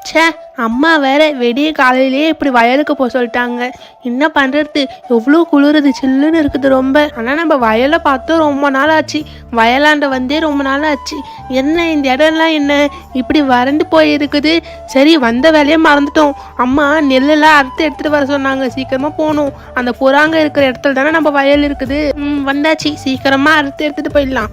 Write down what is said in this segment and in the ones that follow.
ச்சே, அம்மா வேற வெடிய காலையிலேயே இப்படி வயலுக்கு போக சொல்லிட்டாங்க. என்ன பண்ணுறது, எவ்வளோ குளிருது, சில்லுன்னு இருக்குது ரொம்ப. ஆனால் நம்ம வயலை பார்த்தோம் ரொம்ப நாள் ஆச்சு, வயலாண்ட வந்தே ரொம்ப நாள் ஆச்சு. என்ன இந்த இடம்லாம் என்ன இப்படி வறண்டு போயிருக்குது. சரி, வந்த வேலையை மறந்துட்டோம். அம்மா நெல்லெல்லாம் அறுத்து எடுத்துகிட்டு வர சொன்னாங்க, சீக்கிரமாக போகணும். அந்த புறாங்க இருக்கிற இடத்துல தானே நம்ம வயல் இருக்குது. வந்தாச்சு, சீக்கிரமாக அறுத்து எடுத்துகிட்டு போயிடலாம்.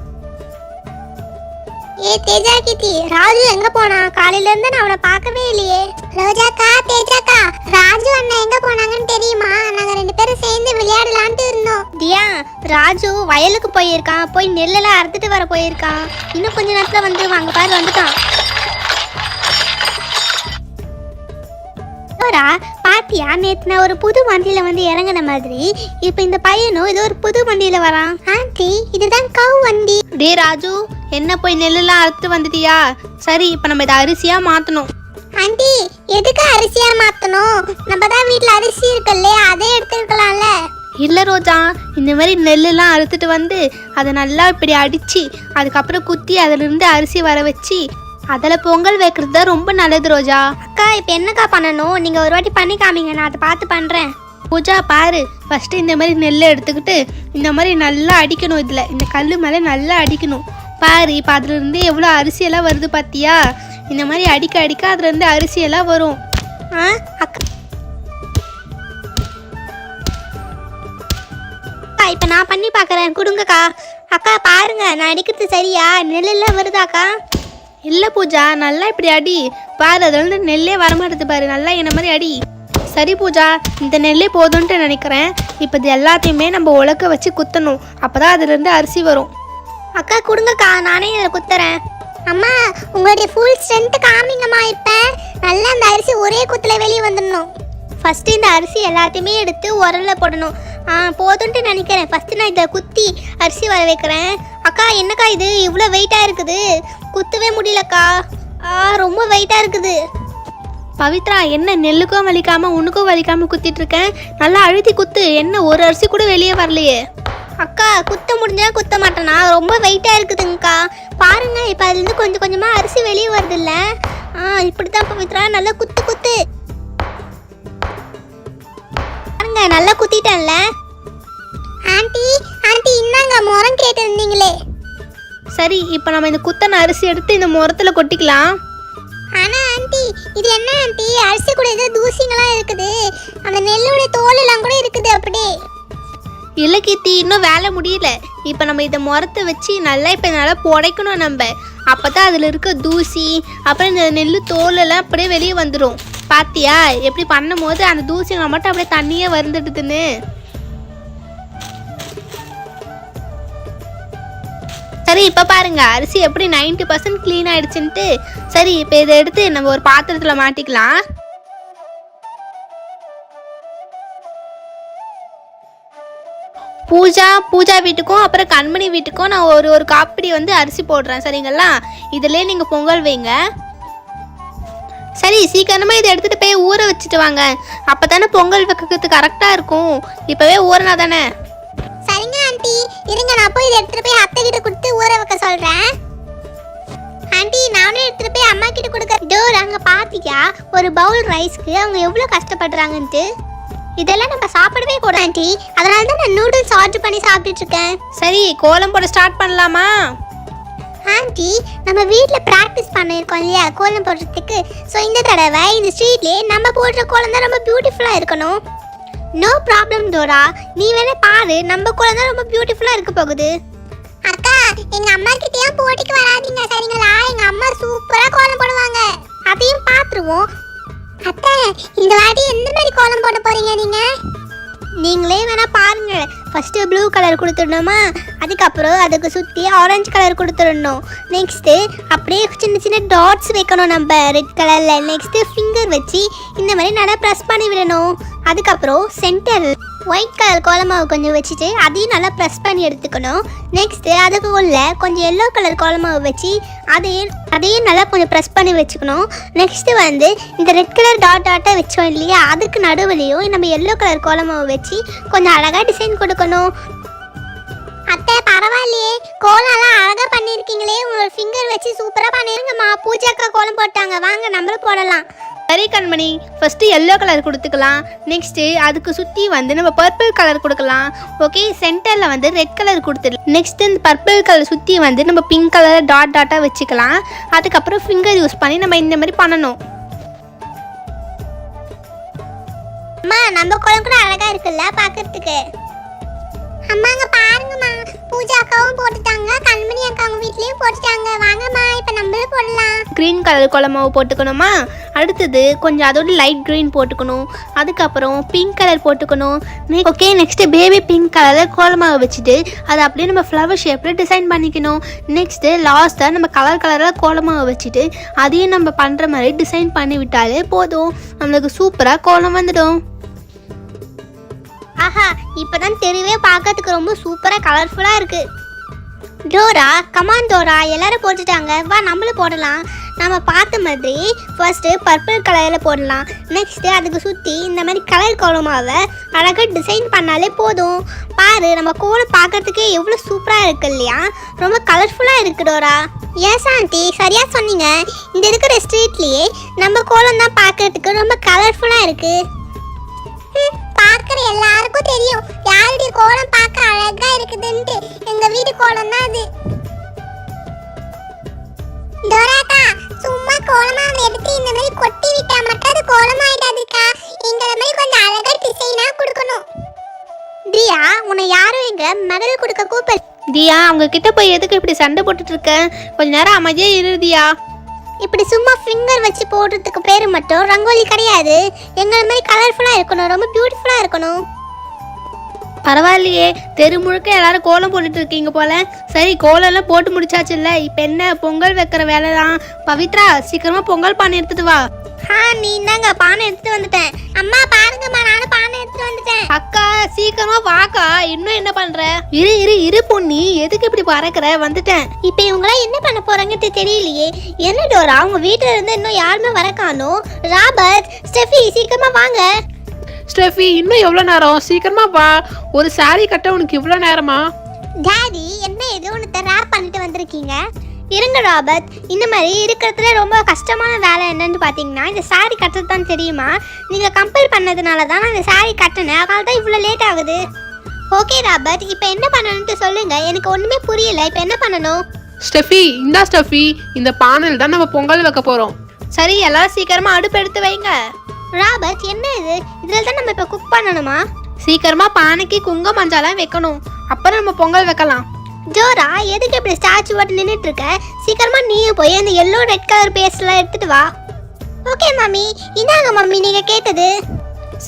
ஏ தேஜா கிட்டி, ராஜு எங்க போனா? காலையில இருந்து நான் அவனை பார்க்கவே இல்லையே. ரோஜாக்கா, தேஜாக்கா, ராஜு அண்ணா எங்க போனாங்கன்னு தெரியுமா? நாங்க 2 பேரும் சேர்ந்து விளையாடலான்ட்டு இருந்தோம். தியா, ராஜு வயலுக்கு போயிருக்கான், போய் நெல்லெல்லாம் அறுத்துட்டு வர போயிருக்கான். இன்னும் கொஞ்ச நேரத்துல வந்துருவாங்க, பாரு வந்துட்டான். பாத்தியா, நேத்து நான் ஒரு புது வண்டியில வந்து இறங்கின மாதிரி இப்ப இந்த பையனும் ஏதோ ஒரு புது வண்டியில வரான். ஆண்டி, இதுதான் கவு வண்டி. டே ராஜு, என்ன போய் நெல்லெல்லாம் அறுத்து வந்துட்டியா? சரி, இப்போ நம்ம இதை அரிசியா மாற்றணும். ஆண்டி, எதுக்கு அரிசியா மாற்றணும்? நம்ம தான் வீட்டில் அரிசி இருக்குல்ல, அதே எடுத்துருக்கலாம்ல. இல்லை ரோஜா, இந்த மாதிரி நெல்லெல்லாம் அறுத்துட்டு வந்து அதை நல்லா இப்படி அடித்து அதுக்கப்புறம் குத்தி அதிலிருந்து அரிசி வர வச்சு அதில் பொங்கல் வைக்கிறது தான் ரொம்ப நல்லது ரோஜா. அக்கா, இப்போ என்னக்கா பண்ணணும்? நீங்கள் ஒரு வாட்டி பண்ணி காமிங்க, நான் அதை பார்த்து பண்ணுறேன். பூஜா பாரு, ஃபஸ்ட்டு இந்த மாதிரி நெல்லை எடுத்துக்கிட்டு இந்த மாதிரி நல்லா அடிக்கணும். இதில் இந்த கல் மேலே நல்லா அடிக்கணும். பாரு, இப்போ அதுலேருந்து எவ்வளோ அரிசியெல்லாம் வருது பார்த்தியா? இந்த மாதிரி அடிக்க அடிக்க அதுலேருந்து அரிசியெல்லாம் வரும். அக்கா, இப்போ நான் பண்ணி பார்க்குறேன், கொடுங்கக்கா. அக்கா பாருங்க, நான் அடிக்கிறது சரியா? நெல்லெல்லாம் வருதாக்கா? இல்லை பூஜா, நல்லா இப்படி அடி. பாரு, அதுலேருந்து நெல்லே வரமாட்டேது பாரு, நல்லா என்ன மாதிரி அடி. சரி பூஜா, இந்த நெல்லே போதும்ன்ட்டு நினைக்கிறேன். இப்போ இது எல்லாத்தையுமே நம்ம உலக்க வச்சு குத்தணும், அப்போ தான் அதுலேருந்து அரிசி வரும். அக்கா கொடுங்கக்கா, நானே இதில் குத்துறேன். அம்மா, உங்களுடைய ஃபுல் ஸ்ட்ரென்த்து காமிங்கம்மா. இப்போ நல்லா அந்த அரிசி ஒரே குத்தில் வெளியே வந்துடணும். ஃபஸ்ட்டு இந்த அரிசி எல்லாத்தையுமே எடுத்து உரலில் போடணும். போதுன்ட்டு நினைக்கிறேன். ஃபஸ்ட்டு நான் இதை குத்தி அரிசி வர வைக்கிறேன். அக்கா, என்னக்கா இது இவ்வளோ வெயிட்டாக இருக்குது? குத்தவே முடியலக்கா, ரொம்ப வெயிட்டாக இருக்குது. பவித்ரா, என்ன நெல்லுக்கும் வலிக்காமல் உனக்கும் வலிக்காமல் குத்திட்டு இருக்கேன்? நல்லா அழுத்தி குத்து. என்ன ஒரு அரிசி கூட வெளியே வரலையே? அக்கா, குத்த முடிஞ்சா குத்த மாட்டேனா? ரொம்ப வெயிட்டாக இருக்குதுங்கக்கா. பாருங்க, இப்போ அதுலேருந்து கொஞ்சம் கொஞ்சமாக அரிசி வெளியே வருது இல்லை? இப்படி தான் பவித்ரா, நல்லா குத்து குத்து. பாருங்க, நல்லா குத்திட்டேன்ல. ஆண்டி, ஆண்டி இன்னாங்க முறம் கேட்டு இருந்தீங்களே. சரி, இப்போ நம்ம இந்த குத்தன அரிசி எடுத்து இந்த முரத்தில் கொட்டிக்கலாம். ஆனால் ஆண்டி, இது என்ன ஆண்டி? அரிசி கூட ஏதோ தூசிங்களாம் இருக்குது, அந்த நெல்லுடைய தோலெல்லாம் கூட இருக்குது அப்படியே. இல்லை கீர்த்தி, இன்னும் வேலை முடியல. இப்போ நம்ம இதை முரத்தை வச்சு நல்லா இப்போ நல்லா புடைக்கணும் நம்ம. அப்போ தான் அதில் இருக்க தூசி அப்புறம் இந்த நெல் தோலெல்லாம் அப்படியே வெளியே வந்துடும். பாத்தியா எப்படி பண்ணும் போது அந்த தூசிங்களை மட்டும் அப்படியே தண்ணியே வந்துடுதுன்னு. சரி, இப்போ பாருங்க அரிசி எப்படி 90% க்ளீன் ஆயிடுச்சுன்ட்டு. சரி, இப்போ இதை எடுத்து நம்ம ஒரு பாத்திரத்தில் மாட்டிக்கலாம். பூஜா வீட்டுக்கும் அப்புறம் கண்மணி வீட்டுக்கும் நான் ஒரு காப்படி வந்து அரிசி போடுறேன், சரிங்களா? இதிலே நீங்கள் பொங்கல் வைங்க. சரி, சீக்கிரமாக இதை எடுத்துகிட்டு போய் ஊற வச்சுட்டு வாங்க, அப்போ தானே பொங்கல் வைக்கிறதுக்கு கரெக்டாக இருக்கும். இப்போவே ஊறினா தானே. சரிங்க ஆண்டி, இருங்க, நான் போய் இதை எடுத்துகிட்டு போய் அத்தை கிட்ட கொடுத்து ஊற வைக்க சொல்கிறேன். ஆண்டி, நானும் எடுத்துகிட்டு போய் அம்மா கிட்ட கொடுக்க. இதோ அங்கே பார்த்தியா, ஒரு பவுல் ரைஸ்க்கு அவங்க எவ்வளோ கஷ்டப்படுறாங்கன்ட்டு. இதெல்லாம் நம்ம சாப்பிடவே கூட ஆண்டி, அதனால தான் நான் நூடுல்ஸ் ஆர்டர் பண்ணி சாப்பிட்டுட்டு இருக்கேன். சரி, கோலம் போட ஸ்டார்ட் பண்ணலாமா? ஆண்டி, நம்ம வீட்டில் ப்ராக்டிஸ் பண்ணியிருக்கோம் இல்லையா கோலம் போடுறதுக்கு. ஸோ இந்த தடவை இந்த ஸ்ட்ரீட்லேயே நம்ம போடுற கோலம் தான் ரொம்ப பியூட்டிஃபுல்லாக இருக்கணும். நோ ப்ராப்ளம் டோரா, நீ வேணா பாரு, நம்ம கோலம் தான் ரொம்ப பியூட்டிஃபுல்லாக இருக்க போகுது. அக்கா, எங்கள் அம்மா கிட்டேயும் போட்டிக்கு வராதிங்க சரிங்களா? எங்கள் அம்மா சூப்பராக கோலம் போடுவாங்க, அதையும் பார்த்துருவோம். அத்தை, இந்த வாட்டி எந்த மாதிரி கோலம் போட போறீங்க நீங்க? நீங்களே வேணா பாருங்க. ஃபர்ஸ்ட் ப்ளூ கலர் கொடுத்துடணுமா, அதுக்கப்புறம் அதுக்கு சுற்றி ஆரஞ்சு கலர் கொடுத்துடணும். நெக்ஸ்ட்டு அப்படியே சின்ன சின்ன டாட்ஸ் வைக்கணும் நம்ம ரெட் கலரில். நெக்ஸ்ட்டு ஃபிங்கர் வச்சு இந்த மாதிரி நல்லா ப்ரெஸ் பண்ணி விடணும். அதுக்கப்புறம் சென்டர் ஒயிட் கலர் கோலமாவு கொஞ்சம் வச்சுட்டு அதையும் நல்லா ப்ரெஸ் பண்ணி எடுத்துக்கணும். நெக்ஸ்ட்டு அதுக்குள்ள கொஞ்சம் எல்லோ கலர் கோலமாவு வச்சு அதையும் நல்லா கொஞ்சம் ப்ரெஸ் பண்ணி வச்சுக்கணும். நெக்ஸ்ட்டு வந்து இந்த ரெட் கலர் டாட்டாக வச்சோம் இல்லையா, அதுக்கு நடுவுலையும் நம்ம எல்லோ கலர் கோலமாவு வச்சு கொஞ்சம் அழகாக டிசைன் கொடுக்கணும். அத்தை, பரவாயில்லையே, கோலம்லாம் அழகாக பண்ணியிருக்கீங்களே. உங்களோட ஃபிங்கர் வச்சு சூப்பராக பண்ணிருங்கம்மா. பூஜாக்கா கோலம் போட்டாங்க, வாங்க நம்மளும் போடலாம். சரி கண்மணி, ஃபஸ்ட்டு எல்லோ கலர் கொடுத்துக்கலாம். நெக்ஸ்ட்டு அதுக்கு சுற்றி வந்து நம்ம பர்பிள் கலர் கொடுக்கலாம். ஓகே, சென்டரில் வந்து ரெட் கலர் கொடுத்துடலாம். நெக்ஸ்ட்டு இந்த பர்பிள் கலர் சுற்றி வந்து நம்ம பிங்க் கலர் டாட்டாக வச்சுக்கலாம். அதுக்கப்புறம் ஃபிங்கர் யூஸ் பண்ணி நம்ம இந்த மாதிரி பண்ணணும். அம்மா நம்ம கோலம் கூட அழகா இருக்குல்ல பார்க்கறதுக்கு. அம்மாங்க பாருங்கம்மா, பூஜா அக்காவும் போட்டுட்டாங்க, கண்மணி அக்காவும் வீட்லயும் போட்டுட்டாங்க. வாங்கம்மா இப்போ நம்மளும் போடலாம். க்ரீன் கலர் கோலமாவு போட்டுக்கணுமா? அடுத்தது கொஞ்சம் அதோட லைட் க்ரீன் போட்டுக்கணும். அதுக்கப்புறம் பிங்க் கலர் போட்டுக்கணும். ஓகே, நெக்ஸ்ட்டு பேபி பிங்க் கலரில் கோலமாவு வச்சுட்டு அதை அப்படியே நம்ம ஃப்ளவர் ஷேப்பில் டிசைன் பண்ணிக்கணும். நெக்ஸ்ட்டு லாஸ்ட்டாக நம்ம கலர் கலராக கோலமாவு வச்சுட்டு அதையும் நம்ம பண்ணுற மாதிரி டிசைன் பண்ணி விட்டாலே போதும், நம்மளுக்கு சூப்பராக கோலம் வந்துடும். ஆஹா, இப்பதான் தெருவே பார்க்கறதுக்கு ரொம்ப சூப்பரா கலர்ஃபுல்லா இருக்கு. டோரா, கமான் டோரா, எல்லாரும் போட்டுட்டாங்க, வா நம்மளும் போடலாம். நம்ம பார்த்த மாதிரி ஃபர்ஸ்ட்டு பர்பிள் கலரில் போடலாம். நெக்ஸ்ட்டு அதுக்கு சுற்றி இந்த மாதிரி கலர் கோலமாவை அழகாக டிசைன் பண்ணாலே போதும். பாரு, நம்ம கோலம் பார்க்கறதுக்கே எவ்வளோ சூப்பராக இருக்கு இல்லையா? ரொம்ப கலர்ஃபுல்லாக இருக்கு டோரா. எஸ் ஆண்டி, சரியாக சொன்னீங்க. இந்த இருக்கிற ஸ்ட்ரீட்லேயே நம்ம கோலம் தான் பார்க்கறதுக்கு ரொம்ப கலர்ஃபுல்லாக இருக்குது. பார்க்குற எல்லாருக்கும் தெரியும் யாருடைய கோலம் பார்க்க அழகா இருக்குதுன்ட்டு. எங்க வீட்டு கோலம் தான் அது. டோராக்கா, சும்மா கோலமாவை எடுத்து இந்த மாதிரி கொட்டி விட்டா மட்டும் அது கோலம் ஆயிடாதுக்கா. இந்த மாதிரி கொஞ்சம் அழகா டிசைனா கொடுக்கணும். தியா, உன்னை யாரும் எங்க மெடல் கொடுக்க கூப்பிடு. தியா, அவங்க கிட்ட போய் எதுக்கு இப்படி சண்டை போட்டுட்டு இருக்க? கொஞ்ச நேரம் அமைதியா இரு தியா. இப்படி சும்மா ஃபிங்கர் வச்சு போடுறதுக்கு பேர் மட்டும் ரங்கோலி கிடையாது. எங்களை மாதிரி கலர்ஃபுல்லாக இருக்கணும், ரொம்ப பியூட்டிஃபுல்லாக இருக்கணும். பரவாயில்லையே, தெரு முழுக்க எல்லாரும் கோலம் போட்டுட்டு இருக்கீங்க போல. சரி, கோலம் எல்லாம் போட்டு முடிச்சாச்சு இல்ல, இப்ப என்ன பொங்கல் வைக்கிற வேலை தான். பவித்ரா, சீக்கிரமா பொங்கல் பானை எடுத்துட்டு வா. நீ இந்தாங்க பானை எடுத்துட்டு வந்துட்டேன். அம்மா பாருங்கம்மா, நானும் பானை எடுத்துட்டு வந்துட்டேன். அக்கா, சீக்கிரமா வாக்கா, இன்னும் என்ன பண்ற? இரு இரு இரு பொண்ணி, எதுக்கு இப்படி பறக்கிற? வந்துட்டேன். இப்போ இவங்களாம் என்ன பண்ண போறாங்கன்னு தெரியலையே. என்ன டோரா, அவங்க வீட்டுல இருந்து இன்னும் யாருமே வர காணோம். ராபர்ட், ஸ்டெஃபி, சீக்கிரமா வாங்க. ஸ்டெஃபி, இன்னும் எவ்வளோ நேரம்? சீக்கிரமா வா. ஒரு saree கட்ட உனக்கு இவ்வளோ நேரமா? டாடி, என்ன ஏதோ ஒன்று ரேப் பண்ணிட்டு வந்திருக்கீங்க? இருங்க ராபர்ட், இந்த மாதிரி இருக்கிறதுல ரொம்ப கஷ்டமான வேலை என்னன்னு பார்த்தீங்கன்னா இந்த saree கட்டுறது தான். தெரியுமா? நீங்கள் கம்பல் பண்ணதுனால தான் நான் இந்த saree கட்டினேன், அதனால தான் இவ்வளோ லேட் ஆகுது. ஓகே ராபர்ட், இப்போ என்ன பண்ணணும்னு சொல்லுங்க, எனக்கு ஒன்றுமே புரியல. இப்போ என்ன பண்ணணும்? ஸ்டெஃபி, இந்தா ஸ்டெஃபி, இந்த பானையில் தான் நம்ம பொங்கல் வைக்க போகிறோம். சரி, எல்லாரும் சீக்கிரமா அடுப்பு எடுத்து வைங்க. ராபர்ட், என்ன இது? இதில் தான் நம்ம இப்போ குக் பண்ணணுமா? சீக்கிரமா பானைக்கு குங்க மஞ்சாலாம் வைக்கணும், அப்புறம் நம்ம பொங்கல் வைக்கலாம். ஜோரா, எதுக்கு இப்படி ஸ்டாச்சு போட்டு நின்றுட்டு இருக்க? சீக்கிரமா நீயும் போய் அந்த எல்லோ ரெட் கலர் பேஸ்ட்லாம் எடுத்துட்டு வா. ஓகே மம்மி, இந்தாங்க மம்மி நீங்க கேட்டது.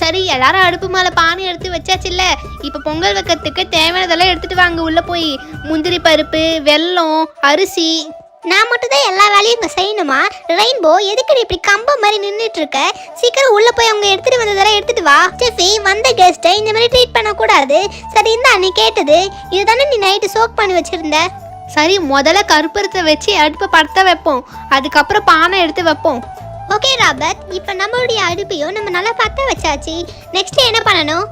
சரி, எல்லாரும் அடுப்பு மேலே பானை எடுத்து வச்சாச்சு இல்ல, இப்போ பொங்கல் வைக்கிறதுக்கு தேவையானதெல்லாம் எடுத்துட்டு வாங்க. உள்ள போய் முந்திரி பருப்பு, வெல்லம், அரிசி. நான் மட்டும் தான் எல்லா வேலையும் இங்கே செய்யணுமா? ரெயின்போ, எதுக்கு நீ இப்படி கம்பம் மாதிரி நின்றுட்டு இருக்க? சீக்கிரம் உள்ள போய் அவங்க எடுத்துட்டு வந்ததெல்லாம் எடுத்துட்டு வா. ஸ்டெஃபி, வந்த கெஸ்ட்டை இந்த மாதிரி ட்ரீட் பண்ணக்கூடாது. சரி, இந்தா நீ கேட்டது. இதுதானே நீ நைட்டு சோக் பண்ணி வச்சிருந்த. சரி, முதல்ல கருப்பருத்தை வச்சு அடுப்பை படுத்த வைப்போம், அதுக்கப்புறம் பானை எடுத்து வைப்போம். ஓகே ராபர்ட், இப்போ நம்மளுடைய அடுப்பையும் நம்ம நல்லா பற்ற வச்சாச்சு. நெக்ஸ்ட் என்ன பண்ணணும்?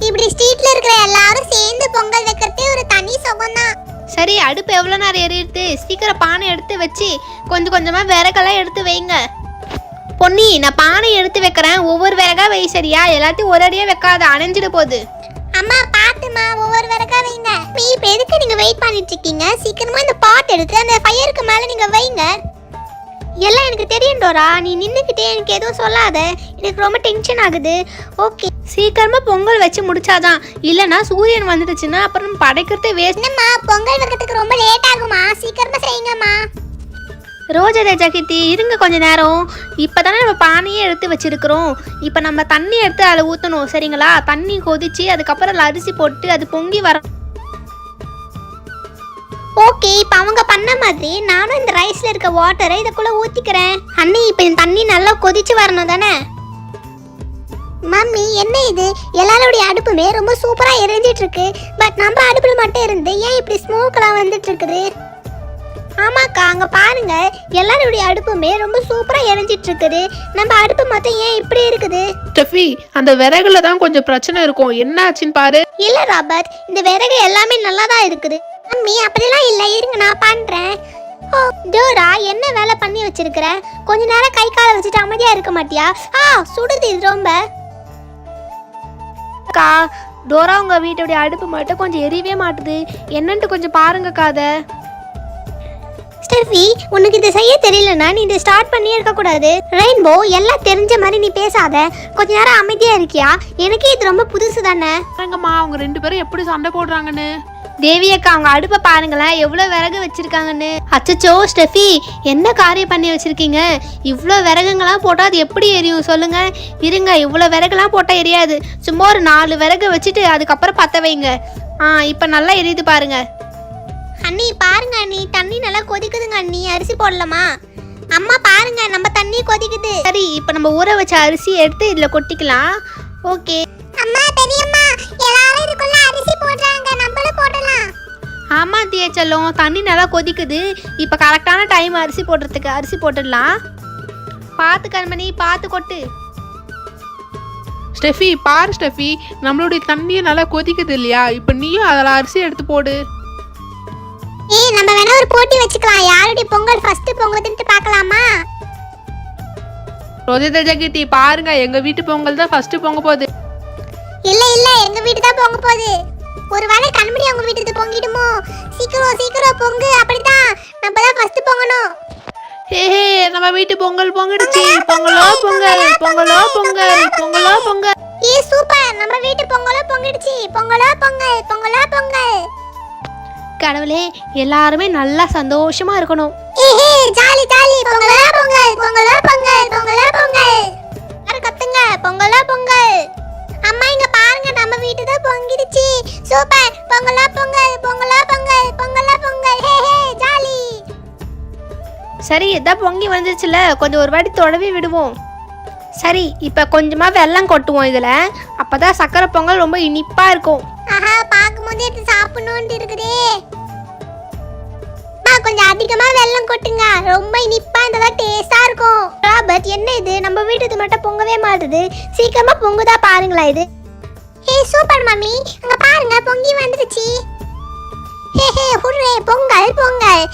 இப்படி ஸ்ட்ரீட்ல இருக்கிற எல்லாரும் சேர்ந்து பொங்கல் வைக்கிறதே ஒரு தனி சுகம் தான். சரி, அடுப்பு எவ்வளோ நேரம் எரியுது? சீக்கிரம் பானை எடுத்து வச்சு கொஞ்சம் கொஞ்சமாக விறகெல்லாம் எடுத்து வைங்க. பொன்னி, நான் பானை எடுத்து வைக்கிறேன், ஒவ்வொரு விறகா வை. சரியா? எல்லாத்தையும் ஒரு அடியாக வைக்காத, அணைஞ்சிட போகுது. அம்மா பாத்துமா, ஒவ்வொரு விறகா வைங்க. இப்போ எதுக்கு நீங்க வெயிட் பண்ணிட்டு இருக்கீங்க? சீக்கிரமா இந்த பாட் எடுத்து அந்த ஃபயருக்கு மேல நீங்க வைங்க. எல்லாம் எனக்கு தெரியும் டோரா, நீ நின்றுக்கிட்டே எனக்கு எதுவும் சொல்லாத, எனக்கு ரொம்ப டென்ஷன் ஆகுது. ஓகே, சீக்கிரமா பொங்கல் வச்சு முடிச்சாதான், இல்லைன்னா சூரியன் வந்துடுச்சுன்னா அப்புறம் படைக்கிறதே வேஸ்ட். என்னம்மா, பொங்கல் வைக்கிறதுக்கு ரொம்ப லேட் ஆகுமா? சீக்கிரமா செய்யுங்கம்மா. ரோஜா தேஜாகிட்டி, இருங்க கொஞ்ச நேரம். இப்போ தானே நம்ம பானையே எடுத்து வச்சிருக்கிறோம், இப்போ நம்ம தண்ணி எடுத்து அதில் ஊற்றணும். சரிங்களா? தண்ணி கொதிச்சு அதுக்கப்புறம் அரிசி போட்டு அது பொங்கி வர. ஓகே, இப்போ அவங்க பண்ண மாதிரி நானும் இந்த ரைஸ்ல இருக்க வாட்டரை இதுக்குள்ள ஊத்திக்கிறேன். அண்ணி, இப்போ இந்த தண்ணி நல்லா கொதிச்சு வரணும் தானே? மம்மி, என்ன இது? எல்லாரோடைய அடுப்புமே ரொம்ப சூப்பரா எரிஞ்சிட்டு இருக்கு. பட் நம்ம அடுப்புல மட்டும் இருந்து ஏன் இப்படி ஸ்மோக்லாம் வந்துட்டு இருக்குது? ஆமாக்கா, அங்க பாருங்க, எல்லாருடைய அடுப்புமே ரொம்ப சூப்பரா எரிஞ்சிட்டு இருக்குது. நம்ம அடுப்பு மட்டும் ஏன் இப்படி இருக்குது? ஸ்டெஃபி, அந்த விறகுல தான் கொஞ்சம் பிரச்சனை இருக்கும், என்ன ஆச்சுன்னு பாரு. இல்ல ராபர்ட், இந்த விறகு எல்லாமே நல்லா தான் இருக்குது. மம்மி, அப்படிலாம் இல்லை, இருங்க நான் பண்றேன். ஓ டோரா, என்ன வேலை பண்ணி வச்சிருக்கிற? கொஞ்ச நேரம் கை காலை வச்சுட்டு அமைதியா இருக்க மாட்டியா? சுடுது இது ரொம்ப. அக்கா, டோரா உங்கள் வீட்டுடைய அடுப்பு மட்டும் கொஞ்சம் எரியவே மாட்டுது, என்னன்ட்டு கொஞ்சம் பாருங்கக்கா அதை. ஸ்டெஃபி, உனக்கு இது செய்ய தெரியலனா நீ இதை ஸ்டார்ட் பண்ணி இருக்க கூடாது. ரெயின்போ, எல்லாம் தெரிஞ்ச மாதிரி நீ பேசாத. கொஞ்ச நேரம் அமைதியா இருக்கியா? எனக்கே இது ரொம்ப புதுசு தானே. பாருங்கம்மா அவங்க 2 பேரும் எப்படி சண்டை போடுறாங்கன்னு. தேவி அக்கா, அவங்க அடுப்பை பாருங்களேன், எவ்வளோ விறகு வச்சிருக்காங்கன்னு. அச்சச்சோ ஸ்டெஃபி, என்ன காரியம் பண்ணி வச்சிருக்கீங்க? இவ்வளோ விறகுங்கெல்லாம் போட்டால் அது எப்படி எரியும் சொல்லுங்க? இருங்க, இவ்வளோ விறகுலாம் போட்டால் எரியாது. சும்மா ஒரு 4 விறகு வச்சுட்டு அதுக்கப்புறம் பற்ற வைங்க. இப்போ நல்லா எரியுது பாருங்க. அண்ணி பாருங்க அண்ணி, தண்ணி நல்லா கொதிக்குதுங்க அண்ணி. அரிசி போடலாமா? அம்மா பாருங்க, நம்ம தண்ணி கொதிக்குது. சரி, இப்போ நம்ம ஊற வச்ச அரிசி எடுத்து இதில் கொட்டிக்கலாம். ஓகே. அம்மா, பெரியம்மா, எல்லாரும் இதுக்குள்ள அரிசி போடுறாங்க, நம்மளும் போடலாம். ஆமாம் தியா செல்லம், தண்ணி நல்லா கொதிக்குது. இப்போ கரெக்டான டைம் அரிசி போடுறதுக்கு. அரிசி போட்டுடலாம். பார்த்து கண்மணி, பார்த்து கொட்டு. ஸ்டெஃபி பாரு ஸ்டெஃபி, நம்மளுடைய தண்ணியும் நல்லா கொதிக்குது இல்லையா? இப்போ நீயும் அதில் அரிசி எடுத்து போடு. நம்ம வேணா ஒரு போட்டி வச்சுக்கலாம். யாருடைய பொங்கல் ஃபர்ஸ்ட் பொங்குதுன்னு பார்க்கலாமா? ரோஜா ஜெகதி பாருங்க, எங்க வீட்டு பொங்கல் தான் ஃபர்ஸ்ட் பொங்க போகுது. இல்ல இல்ல, எங்க வீட்டு தான் பொங்க போகுது. ஒருவேளை கண்மணி அவங்க வீட்டுக்கு பொங்கிடுமோ? சீக்கிரம் சீக்கிரம் பொங்கு, அப்படிதான் நம்ம தான் ஃபர்ஸ்ட் பொங்கணும். ஹே நம்ம வீட்டு பொங்கல் பொங்கிடுச்சு. பொங்கலோ பொங்கல், பொங்கலோ பொங்கல், பொங்கலோ பொங்கல். சூப்பர், நம்ம வீட்டு பொங்கலோ பொங்கிடுச்சு. பொங்கலோ பொங்கல், பொங்கலோ பொங்கல். கடவுளே, எல்லாருமே நல்லா சந்தோஷமா இருக்கணும். Jolly jolly. பொங்கலோ பொங்கல், பொங்கலோ பொங்கல், பொங்கலோ பொங்கல். யாரும் கத்துங்க, பொங்கலோ பொங்கல். அம்மா இங்க பாருங்க, நம்ம வீட்டு தான் பொங்கிடுச்சு. சூப்பர், பொங்கலோ பொங்கல், பொங்கலோ பொங்கல், பொங்கலோ பொங்கல். ஜாலி. சரி, எதாவது பொங்கி வந்துருச்சுல, கொஞ்சம் ஒரு வாட்டி தொடவி விடுவோம். சரி, இப்போ கொஞ்சமாக வெல்லம் கொட்டுவோம் இதில். அப்போ தான் சக்கரை பொங்கல் ரொம்ப இனிப்பாக இருக்கும். பார்க்கும்போது இது சாப்பிடணும்னு இருக்குதே. கொஞ்சம் அதிகமா வெல்லம் கொட்டுங்க, ரொம்ப இனிப்பா இருந்தா டேஸ்டா இருக்கும். ராபர்ட், என்ன இது நம்ம வீட்டுக்கு மட்டும் பொங்கவே மாட்டுது? சீக்கிரமா பொங்குதா பாருங்களா இது. சூப்பர் மம்மி, அங்க பாருங்க பொங்கி வந்துருச்சு. ஹுர்ரே, பொங்கல் பொங்கல்.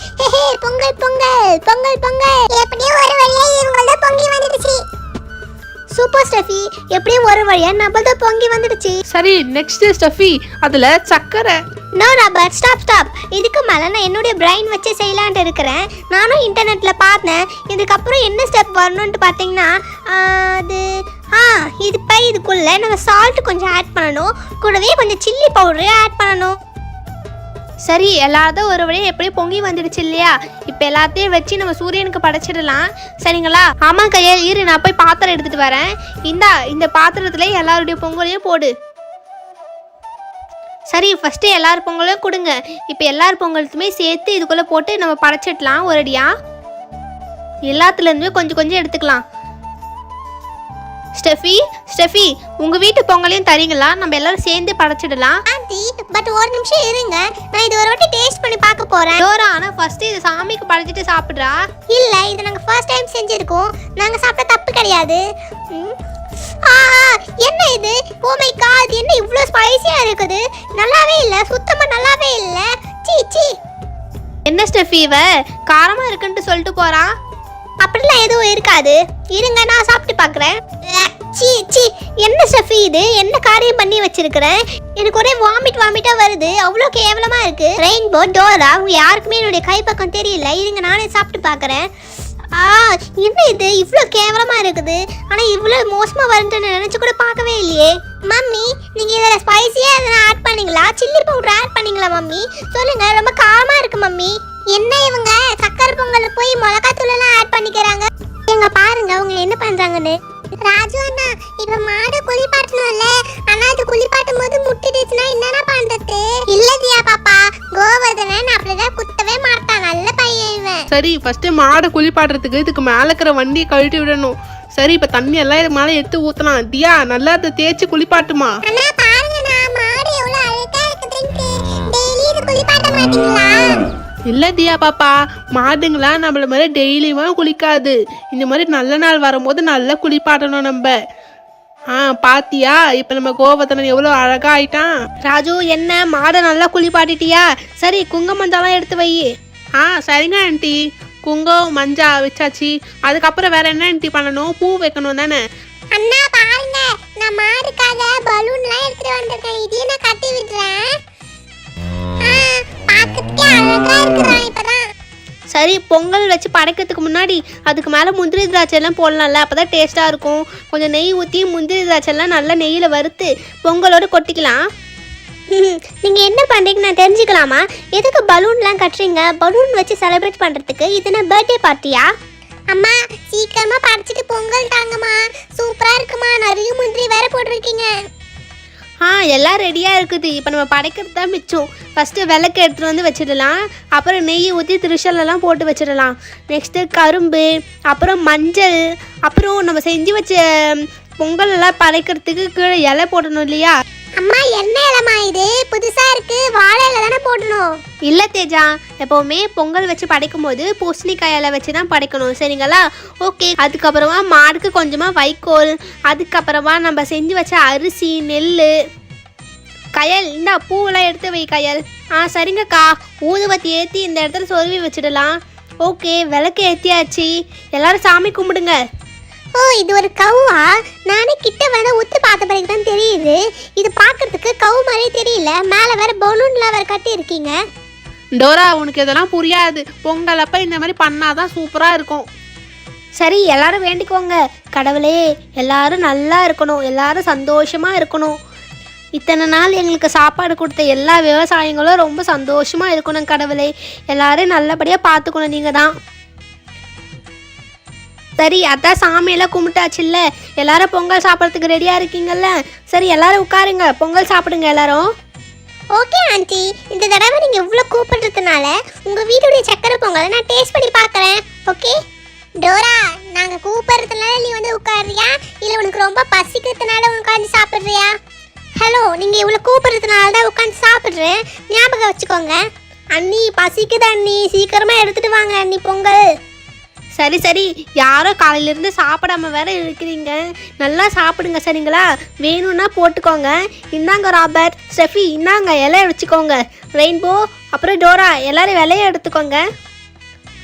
பொங்கல் பொங்கல், பொங்கல் பொங்கல். எப்படியும் ஒரு வழியா இவங்கள பொங்கி வந்துருச்சு. சூப்பர் ஸ்டெஃபி, எப்படியும் ஒரு வழியா நம்மள பொங்கி வந்துடுச்சு. சரி, நெக்ஸ்ட் ஸ்டெஃபி, அதுல சக்கரை. No Robert, stop stop. இதுக்கு மேலே நான் என்னுடைய பிரைன் வச்சு செய்யலான்ட்டு இருக்கிறேன். நானும் இன்டர்நெட்டில் பார்த்தேன். இதுக்கப்புறம் என்ன ஸ்டெப் வரணுன்ட்டு பார்த்தீங்கன்னா, இதுக்குள்ளே நம்ம சால்ட் கொஞ்சம் ஆட் பண்ணணும். கூடவே கொஞ்சம் சில்லி பவுடர் ஆட் பண்ணணும். சரி, எல்லாத்தையும் ஒரு வழியாக எப்படியும் பொங்கி வந்துடுச்சு இல்லையா? இப்போ எல்லாத்தையும் வச்சு நம்ம சூரியனுக்கு படைச்சிடலாம். சரிங்களா? ஆமாம் கையில் இரு, நான் போய் பாத்திரம் எடுத்துகிட்டு வரேன். இந்த பாத்திரத்துலேயே எல்லாருடைய பொங்கலையும் போடு. சரி, ஃபஸ்ட்டு எல்லார் பொங்கலையும் கொடுங்க. இப்போ எல்லார் பொங்கலுக்குமே சேர்த்து இதுக்குள்ளே போட்டு நம்ம படைச்சிடலாம் ஒரடியாக. எல்லாத்துலேருந்துமே கொஞ்சம் கொஞ்சம் எடுத்துக்கலாம். ஸ்டெஃபி, உங்கள் வீட்டு பொங்கலையும் தரீங்களா? நம்ம எல்லாரும் சேர்ந்து படைச்சிடலாம். ஆண்டி, பட் ஒரு நிமிஷம் இருங்க, நான் இது ஒரு வாட்டி டேஸ்ட் பண்ணி பார்க்க போகிறேன். டோரா, ஆனால் ஃபஸ்ட்டு இது சாமிக்கு படைச்சிட்டு சாப்பிட்றா. இல்லை, இது நாங்கள் ஃபர்ஸ்ட் டைம் செஞ்சுருக்கோம். நாங்கள் சாப்பிட்ட தப்பு கிடையாது. என்ன இது? ஓ மை காட், என்ன இவ்வளோ ஸ்பைசியாக இருக்குது? நல்லாவே இல்லை, சுத்தமாக நல்லாவே இல்லை. சீ. என்ன ஸ்டெஃபி, இவ காரமாக இருக்குன்ட்டு சொல்லிட்டு போறா? அப்படிலாம் எதுவும் இருக்காது. இருங்க, நான் சாப்பிட்டு பார்க்குறேன். சீ, என்ன ஸ்டெஃபி இது? என்ன காரியம் பண்ணி வச்சிருக்கிறேன்? எனக்கு ஒரே வாமிட்டா வருது. அவ்வளோ கேவலமா இருக்கு. ரெயின்போ, டோரா, உங்க யாருக்குமே என்னுடைய கை பக்கம் தெரியல. இருங்க, நானே சாப்பிட்டு பார்க்குறேன். என்ன இது இவ்வளோ கேவலமா இருக்குது? ஆனால் இவ்வளோ மோசமாக வருதுன்னு நினச்சி கூட பார்க்கவே இல்லையே. மம்மி, நீங்கள் இதில் ஸ்பைசியாக எதனா ஆட் பண்ணீங்களா? சில்லி பவுடர் ஆட் பண்ணீங்களா மம்மி? சொல்லுங்க, ரொம்ப காரமாக இருக்கு மம்மி. என்ன இவங்க சக்கரை பொங்கல் போய் மிளகாத்தூள் எல்லாம் ஆட் பண்ணிக்கிறாங்க. எங்க பாருங்க அவங்க என்ன பண்றாங்கன்னு. ராஜு அண்ணா, இப்ப மாடு குளிப்பாட்டணும்ல, ஆனா அது குளிப்பாட்டும் போது முட்டிடுச்சுன்னா என்னென்ன பண்றது? இல்லதியா பாப்பா, கோவர்தனன் அப்படிதான் குத்தவே மாட்டான். நல்ல பையன் இவன். சரி, ஃபர்ஸ்ட் மாடை குளிப்பாடுறதுக்கு இதுக்கு மேல இருக்கிற வண்டியை கழட்டி விடணும். சரி, இப்ப தண்ணி எல்லாம் இது மேல எடுத்து ஊத்தலாம். தியா, நல்லா அதை தேய்ச்சி குளிப்பாட்டுமா. அண்ணா பாருங்க, நான் மாடு எவ்வளவு அழகா இருக்குதுன்னு. டெய்லி இது குளிப்பாட்ட மாட்டீங்களா? இல்லை தியா பாப்பா, மாடுங்களா நம்மள மாதிரி டெய்லியுமா குளிக்காது. இந்த மாதிரி நல்ல நாள் வரும்போது நல்லா குளிப்பாட்டணும் நம்ம. பாத்தியா இப்போ நம்ம கோவர்தனன் எவ்வளோ அழகா ஆயிட்டான். ராஜு, என்ன மாடை நல்லா குளிப்பாட்டிட்டியா? சரி, குங்குமந்தாலாம் எடுத்து வை. சரிங்க ஆண்டி. குங்குமம் மஞ்சா வச்சாச்சு. அதுக்கப்புறம் வேற என்ன ஆண்டி பண்ணணும்? பூ வைக்கணும் தானே? அண்ணா பாருங்க, நான் மாடுக்காக பலூன்லாம் எடுத்துட்டு வந்திருக்கேன். இதையும் நான் கட்டி விடுறேன். பார்க்கறதுக்கே அழகா இருக்குதான் இப்பதான். சரி, பொங்கல் வச்சு படைக்கிறதுக்கு முன்னாடி அதுக்கு மேலே முந்திரி திராட்சை எல்லாம் போடலாம்ல, அப்போ தான் டேஸ்ட்டாக இருக்கும். கொஞ்சம் நெய் ஊற்றி முந்திரி திராட்சை எல்லாம் நல்லா நெய்யில் வறுத்து பொங்கலோடு கொட்டிக்கலாம். நீங்க என்ன பண்றீங்க நான் தெரிஞ்சுக்கலாமா? எதுக்கு பலூன்லாம் கட்டுறீங்க? பலூன் வச்சு செலிப்ரேட் பண்றதுக்கு? இது என்ன பர்த்டே பார்ட்டியா? அம்மா சீக்கிரமா படைச்சிட்டு பொங்கல் தாங்கம்மா. சூப்பரா இருக்குமா, நிறைய முந்திரி வேற போட்டிருக்கீங்க. எல்லாம் ரெடியாக இருக்குது. இப்போ நம்ம படைக்கிறது தான் மிச்சம். ஃபஸ்ட்டு விளக்கு எடுத்துகிட்டு வந்து வச்சிடலாம். அப்புறம் நெய் ஊற்றி திருஷலெல்லாம் போட்டு வச்சிடலாம். நெக்ஸ்ட்டு கரும்பு, அப்புறம் மஞ்சள், அப்புறம் நம்ம செஞ்சு வச்ச பொங்கல் எல்லாம் படைக்கிறதுக்கு கீழே இலை போடணும் இல்லையா? அம்மா என்ன இலமா இது? புதுசா இருக்கு. வாழை இலை தானே போடணும். இல்லை தேஜா, எப்போவுமே பொங்கல் வச்சு படைக்கும் போது பூசணிக்காய் இலை வச்சு தான் படைக்கணும், சரிங்களா? ஓகே. அதுக்கப்புறமா மாடுக்கு கொஞ்சமாக வைக்கோல், அதுக்கப்புறமா நம்ம செஞ்சு வச்ச அரிசி, நெல். கயல், இந்த பூவெல்லாம் எடுத்து வை கயல். சரிங்கக்கா. ஊதுவத்தி ஏற்றி இந்த இடத்துல சொருவி வச்சிடலாம். ஓகே, விளக்கு ஏற்றியாச்சு. எல்லாரும் சாமி கும்பிடுங்க. ஓ, இது ஒரு கவ்வா? நானே கிட்ட வந்து உத்து பார்த்த பிறகு தான் தெரியுது. இது பார்க்கறதுக்கு கவு மாதிரி தெரியல. மேலே வேற பலூன்லாம் வேற கட்டி இருக்கீங்க. டோரா, உனக்கு இதெல்லாம் புரியாது. பொங்கல் அப்போ இந்த மாதிரி பண்ணாதான் சூப்பராக இருக்கும். சரி, எல்லாரும் வேண்டிக்கோங்க. கடவுளே, எல்லாரும் நல்லா இருக்கணும், எல்லாரும் சந்தோஷமாக இருக்கணும். இத்தனை நாள் எங்களுக்கு சாப்பாடு கொடுத்த எல்லா விவசாயிகளும் ரொம்ப சந்தோஷமாக இருக்கணும் கடவுளே. எல்லாரும் நல்லபடியாக பார்த்துக்கணும் நீங்கள் தான். சரி, அதான் சாமியெல்லாம் கும்பிட்டாச்சுல்ல, எல்லாரும் பொங்கல் சாப்பிட்றதுக்கு ரெடியாக இருக்கீங்கல்ல? சரி, எல்லாரும் உட்காருங்க, பொங்கல் சாப்பிடுங்க எல்லாரும். ஓகே ஆண்டி, இந்த தடவை நீங்க இவ்வளோ கூப்பிடுறதுனால உங்க வீட்டுடைய சக்கரை பொங்கலை நான் டேஸ்ட் பண்ணி பார்க்குறேன். ஓகே டோரா, நாங்க கூப்பிடுறதுனால நீ வந்து உட்காருறியா, இல்லை உனக்கு ரொம்ப பசிக்கிறதுனால உட்காந்து சாப்பிட்றியா? ஹலோ, நீங்க இவ்வளோ கூப்பிடுறதுனால தான் உட்காந்து சாப்பிட்றேன், ஞாபகம் வச்சுக்கோங்க. அண்ணி பசிக்குது அண்ணி, சீக்கிரமா எடுத்துட்டு வாங்க அண்ணி பொங்கல். சரி சரி, யாரோ காலையிலேருந்து சாப்பிடாம வேற இருக்கிறீங்க, நல்லா சாப்பிடுங்க சரிங்களா? வேணும்னா போட்டுக்கோங்க. இந்தாங்க ராபர்ட், ஸ்டெஃபி இந்தாங்க இலைய வச்சுக்கோங்க. ரெயின்போ, அப்புறம் டோரா, எல்லாரும் விலையை எடுத்துக்கோங்க.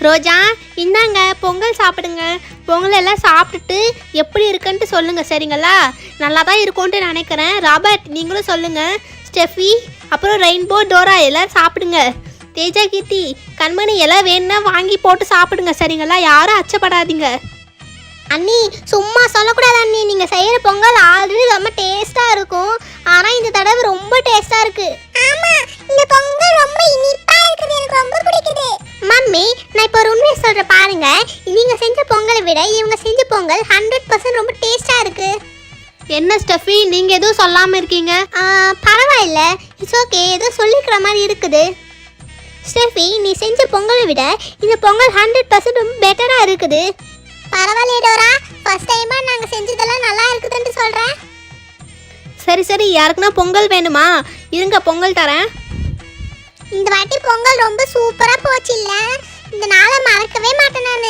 ரோஜா இந்தாங்க பொங்கல் சாப்பிடுங்க. பொங்கல் எல்லாம் சாப்பிட்டுட்டு எப்படி இருக்குன்ட்டு சொல்லுங்கள் சரிங்களா? நல்லா தான் இருக்கும்ன்ட்டு நினைக்கிறேன். ராபர்ட் நீங்களும் சொல்லுங்கள். ஸ்டெஃபி, அப்புறம் ரெயின்போ, டோரா எல்லோரும் சாப்பிடுங்க. தேஜா, கீர்த்தி, கண்மணி எல்லாம் வேணும்னா வாங்கி போட்டு சாப்பிடுங்க சரிங்களா? யாரும் அச்சப்படாதீங்க. அண்ணி சும்மா சொல்லக்கூடாது அண்ணி, நீங்கள் செய்கிற பொங்கல் ஆல்ரெடி ரொம்ப டேஸ்ட்டாக இருக்கும். ஆனால் இந்த தடவை ரொம்ப டேஸ்ட்டாக இருக்குது. ஆமாம், இந்த பொங்கல் ரொம்ப இனிப்பாக இருக்குது, எனக்கு ரொம்ப பிடிக்குது. மம்மி, நான் இப்போ ஒரு உண்மையை சொல்கிறேன் பாருங்க. நீங்கள் செஞ்ச பொங்கலை விட இவங்க செஞ்ச பொங்கல் 100% ரொம்ப டேஸ்ட்டாக இருக்குது. என்ன ஸ்டெஃபி, நீங்கள் எதுவும் சொல்லாமல் இருக்கீங்க? பரவாயில்ல, இட்ஸ் ஓகே, ஏதோ சொல்லிக்கிற மாதிரி இருக்குது. ஸ்டெஃபி, நீ செஞ்ச பொங்கலை விட இந்த பொங்கல் 100% ரொம்ப பெட்டராக இருக்குது. பரவாயில்லையே டோரா, ஃபர்ஸ்ட் டைமாக நாங்கள் செஞ்சதெல்லாம் நல்லா இருக்குதுன்னு சொல்கிறேன். சரி சரி, யாருக்குன்னா பொங்கல் வேணுமா? இருங்க பொங்கல் தரேன். இந்த வாட்டி பொங்கல் ரொம்ப சூப்பராக போச்சு இல்லை? இந்த நாளை மறக்கவே மாட்டேன் நான்.